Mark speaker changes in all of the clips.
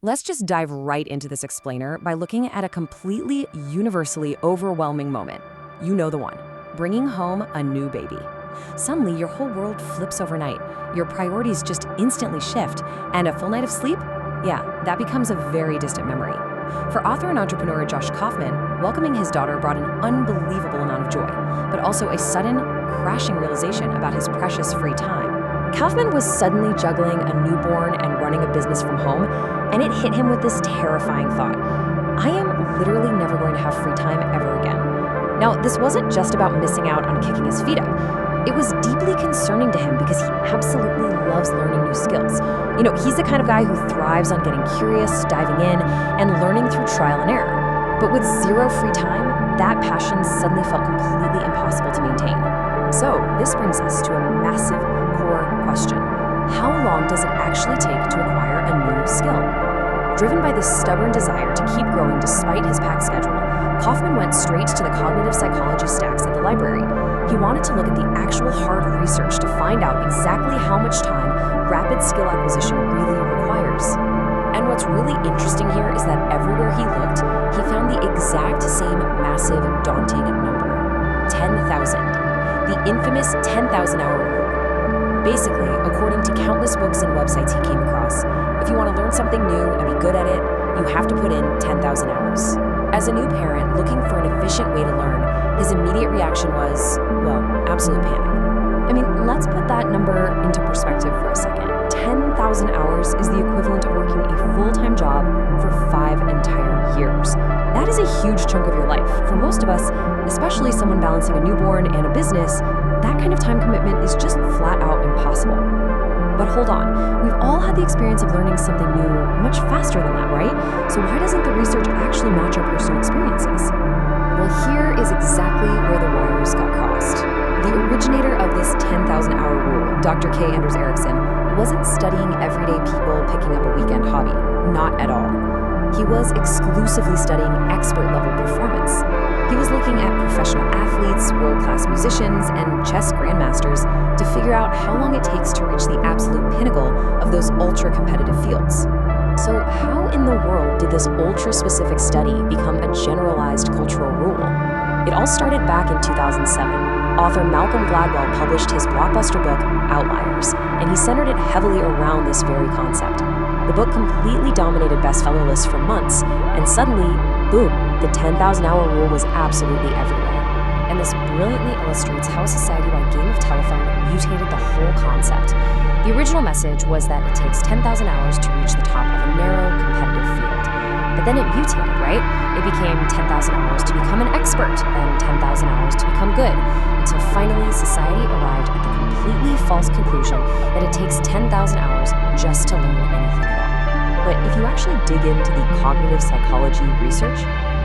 Speaker 1: Let's just dive right into this explainer by looking at a completely universally overwhelming moment. You know the one, bringing home a new baby. Suddenly, your whole world flips overnight. Your priorities just instantly shift, and a full night of sleep? Yeah, that becomes a very distant memory. For author and entrepreneur Josh Kaufman, welcoming his daughter brought an unbelievable amount of joy, but also a sudden, crashing realization about his precious free time. Kaufman was suddenly juggling a newborn and running a business from home, and it hit him with this terrifying thought. I am literally never going to have free time ever again. Now, this wasn't just about missing out on kicking his feet up. It was deeply concerning to him because he absolutely loves learning new skills. He's the kind of guy who thrives on getting curious, diving in, and learning through trial and error. But with zero free time, that passion suddenly felt completely impossible to maintain. So, this brings us to a massive core question. How long does it actually take to acquire a new skill? Driven by this stubborn desire to keep growing despite his packed schedule, Kaufman went straight to the cognitive psychology stacks at the library. He wanted to look at the actual hard research to find out exactly how much time rapid skill acquisition really requires. And what's really interesting here is that everywhere he looked, he found the exact same massive, daunting number: 10,000. The infamous 10,000-hour rule. Basically, according to countless books and websites he came across, if you want to learn something new and be good at it, you have to put in 10,000 hours. As a new parent looking for an efficient way to learn, his immediate reaction was, well, absolute panic. Let's put that number into perspective for a second. 10,000 hours is the equivalent of working a full-time job for 5 entire years. That is a huge chunk of your life. For most of us, especially someone balancing a newborn and a business, that kind of time commitment is just flat out impossible. But hold on, we've all had the experience of learning something new much faster than that, right? So why doesn't the research actually match our personal experiences? Well, here is exactly where the wires got crossed. The originator of this 10,000-hour rule, Dr. K. Anders Ericsson, wasn't studying everyday people picking up a weekend hobby. Not at all. He was exclusively studying expert-level performance. He was looking at professional athletes, world-class musicians, and chess grandmasters to figure out how long it takes to reach the absolute pinnacle of those ultra-competitive fields. So how in the world did this ultra-specific study become a generalized cultural rule? It all started back in 2007. Author Malcolm Gladwell published his blockbuster book, Outliers, and he centered it heavily around this very concept. The book completely dominated bestseller lists for months, and suddenly, boom, the 10,000-hour rule was absolutely everywhere. And this brilliantly illustrates how a society-wide game of telephone mutated the whole concept. The original message was that it takes 10,000 hours to reach the top of a narrow, competitive field. But then it mutated, right? It became 10,000 hours to become an expert, then 10,000 hours to become good, until finally society arrived at the completely false conclusion that it takes 10,000 hours just to learn anything at all. But if you actually dig into the cognitive psychology research,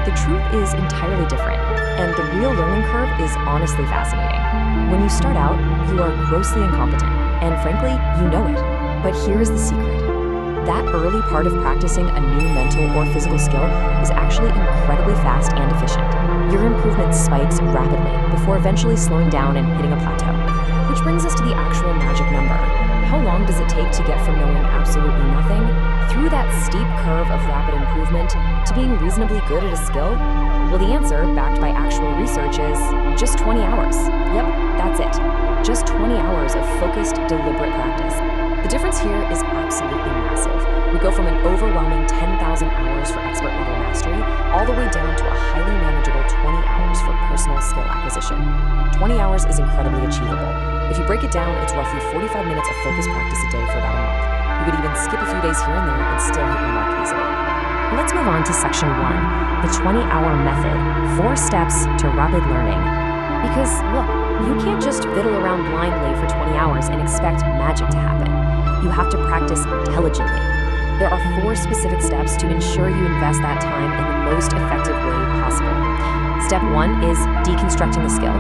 Speaker 1: the truth is entirely different, and the real learning curve is honestly fascinating. When you start out, you are grossly incompetent, and frankly, you know it. But here's the secret. That early part of practicing a new mental or physical skill is actually incredibly fast and efficient. Your improvement spikes rapidly before eventually slowing down and hitting a plateau. Which brings us to the actual magic number. How long does it take to get from knowing absolutely nothing through that steep curve of rapid improvement to being reasonably good at a skill? Well, the answer, backed by actual research, is just 20 hours. Yep, that's it. Just 20 hours of focused, deliberate practice. The difference here is absolutely massive. We go from an overwhelming 10,000 hours for expert-level mastery all the way down to a highly manageable 20 hours for personal skill acquisition. 20 hours is incredibly achievable. If you break it down, it's roughly 45 minutes of focused practice a day for about a month. You could even skip a few days here and there and still hit your mark easily. Let's move on to Section 1, the 20-hour method, 4 steps to rapid learning. Because, look, you can't just fiddle around blindly for 20 hours and expect magic to happen. You have to practice intelligently. There are 4 specific steps to ensure you invest that time in the most effective way possible. Step 1 is deconstructing the skill.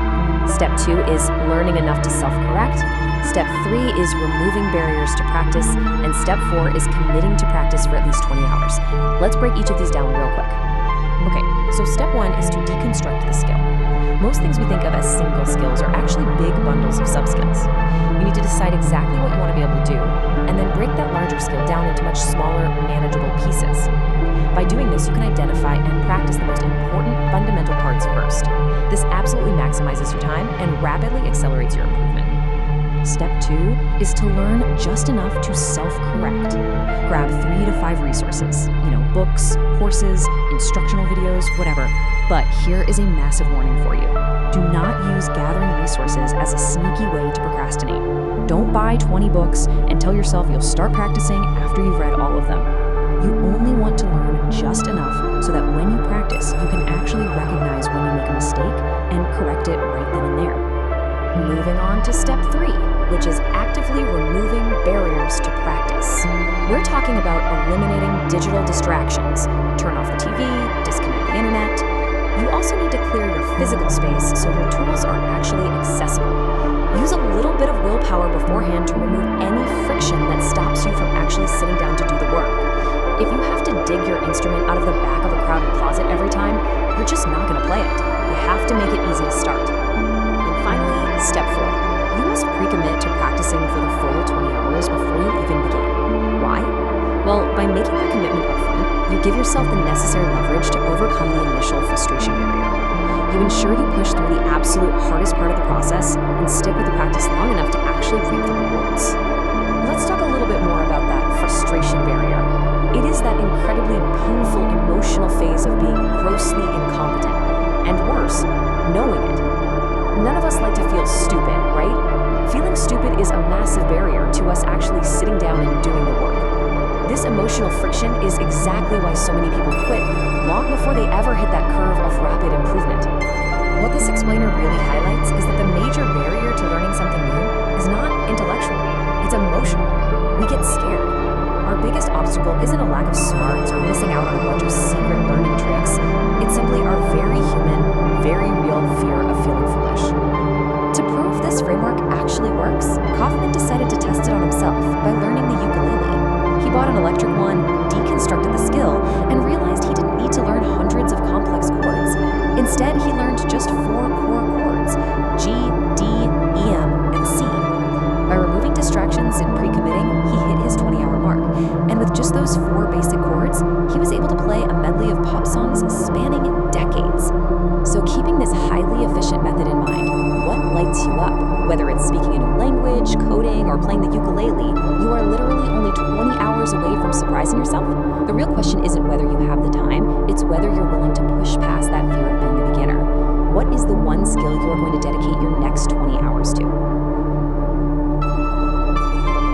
Speaker 1: Step 2 is learning enough to self-correct. Step 3 is removing barriers to practice. And step 4 is committing to practice for at least 20 hours. Let's break each of these down real quick. Okay, so step 1 is to deconstruct the skill. Most things we think of as single skills are actually big bundles of sub-skills. You need to decide exactly what you want to be able to do, and then break that larger skill down into much smaller, manageable pieces. By doing this, you can identify and practice the most important fundamental parts first. This absolutely maximizes your time and rapidly accelerates your improvement. Step 2 is to learn just enough to self-correct. Grab 3 to 5 resources, books, courses, instructional videos, whatever. But here is a massive warning for you. Do not use gathering resources as a sneaky way to procrastinate. Don't buy 20 books and tell yourself you'll start practicing after you've read all of them. You only want to learn just enough so that when you practice, you can actually recognize when you make a mistake and correct it right then and there. Moving on to step 3, which is actively removing barriers to practice. We're talking about eliminating digital distractions. Turn off the TV, disconnect the internet. You also need to clear your physical space so your tools are actually accessible. Use a little bit of willpower beforehand to remove any friction that stops you from actually sitting down to do the work. If you have to dig your instrument out of the back of a crowded closet every time, you're just not going to play it. You have to make it easy to start. And finally, step 4. You must pre-commit to practicing for the full 20 hours before you even begin. Why? Well, by making a commitment upfront, you give yourself the necessary leverage to overcome the initial frustration barrier. You ensure you push through the absolute hardest part of the process and stick with the practice long enough to actually reap the rewards. Let's talk a little bit more about that frustration barrier. It is that incredibly painful emotional phase of being grossly incompetent, and worse, knowing it. None of us like to feel stupid, right? Feeling stupid is a massive barrier to us actually sitting down and doing the work. This emotional friction is exactly why so many people quit long before they ever hit that curve of rapid improvement. What this explainer really highlights is that the major barrier to learning something new is not intellectual, it's emotional. We get scared. Our biggest obstacle isn't a lack of smarts or missing out on a bunch of secret learning tricks. It's simply our very human, very real fear of feeling foolish. To prove this framework actually works, Kaufman decided to test it on himself by learning the ukulele. He bought an electric one, deconstructed the skill, and realized he didn't need to learn hundreds of complex chords. Instead, he learned just 4 core chords: G, D, E, M, and C. By removing distractions and pre-committing, he hit his 20-hour mark. And with just those 4 basic chords, he was able to play a medley of pop songs spanning decades. So keeping this highly efficient method in mind, what lights you up? Whether it's speaking a new language, coding, or playing the ukulele, you are literally only 20 hours away from surprising yourself. The real question isn't whether you have the time, it's whether you're willing to push past that fear of being a beginner. What is the one skill you are going to dedicate your next 20 hours to?